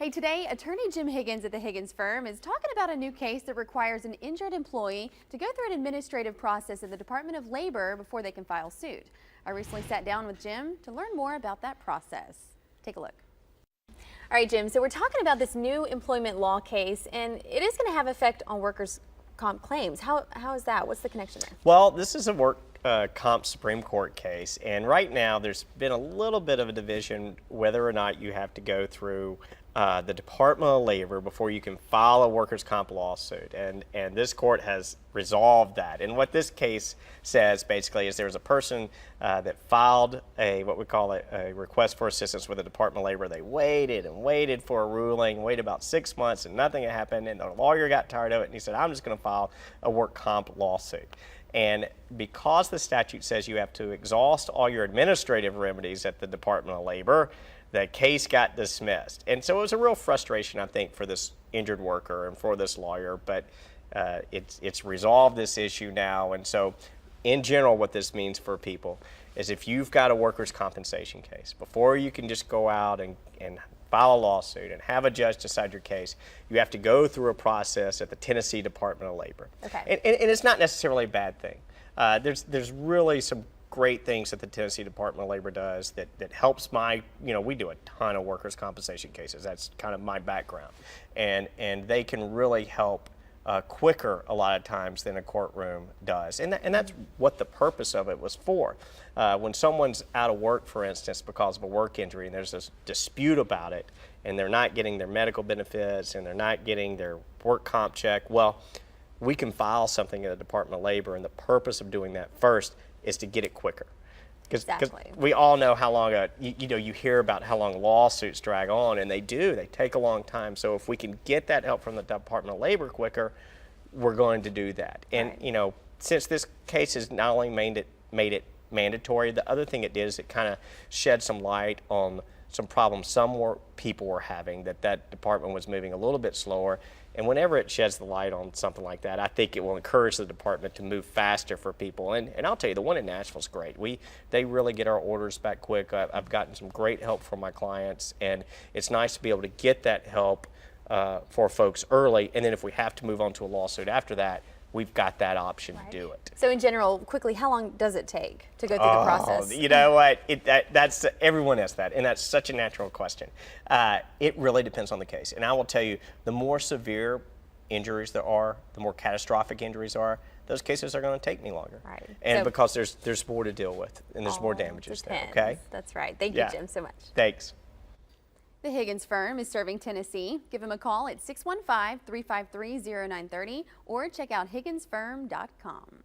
Hey, today, attorney Jim Higgins at the Higgins Firm is talking about a new case that requires an injured employee to go through an administrative process in the Department of Labor before they can file suit. I recently sat down with Jim to learn more about that process. Take a look. All right, Jim, so we're talking about this new employment law case, and it is going to have effect on workers' comp claims. How is that? What's the connection there? Well, this is a work comp Supreme Court case, and right now there's been a little bit of a division whether or not you have to go through the Department of Labor before you can file a workers' comp lawsuit, and this court has resolved that. And what this case says basically is there's a person that filed what we call a request for assistance with the Department of Labor. They waited and waited for a ruling, waited about 6 months, and nothing had happened, and the lawyer got tired of it, and he said, I'm just going to file a work comp lawsuit. And because the statute says you have to exhaust all your administrative remedies at the Department of Labor, the case got dismissed. And so it was a real frustration, I think, for this injured worker and for this lawyer, but it's resolved this issue now. And so in general, what this means for people is if you've got a workers' compensation case, before you can just go out and file a lawsuit and have a judge decide your case, you have to go through a process at the Tennessee Department of Labor. Okay. And it's not necessarily a bad thing. There's really some great things that the Tennessee Department of Labor does that helps we do a ton of workers' compensation cases. That's kind of my background. And they can really help quicker a lot of times than a courtroom does. And that's what the purpose of it was for. When someone's out of work, for instance, because of a work injury, and there's this dispute about it, and they're not getting their medical benefits, and they're not getting their work comp check, well, we can file something at the Department of Labor, and the purpose of doing that first is to get it quicker. Because we all know how long you hear about how long lawsuits drag on, and they take a long time. So if we can get that help from the Department of Labor quicker, we're going to do that. And right. Since this case has not only made it mandatory, the other thing it did is it kind of shed some light on some problems some people were having, that department was moving a little bit slower. And whenever it sheds the light on something like that, I think it will encourage the department to move faster for people. And I'll tell you, the one in Nashville is great. They really get our orders back quick. I've gotten some great help from my clients, and it's nice to be able to get that help for folks early. And then if we have to move on to a lawsuit after that, we've got that option to do it. So in general, quickly, how long does it take to go through the process? You know what? That's everyone asks that, and that's such a natural question. It really depends on the case. And I will tell you, the more severe injuries there are, the more catastrophic injuries are, those cases are going to take me longer. Right. And because there's more to deal with, and there's more damages there, okay? That's right. Thank you, Jim, so much. Thanks. The Higgins Firm is serving Tennessee. Give them a call at 615-353-0930 or check out higginsfirm.com.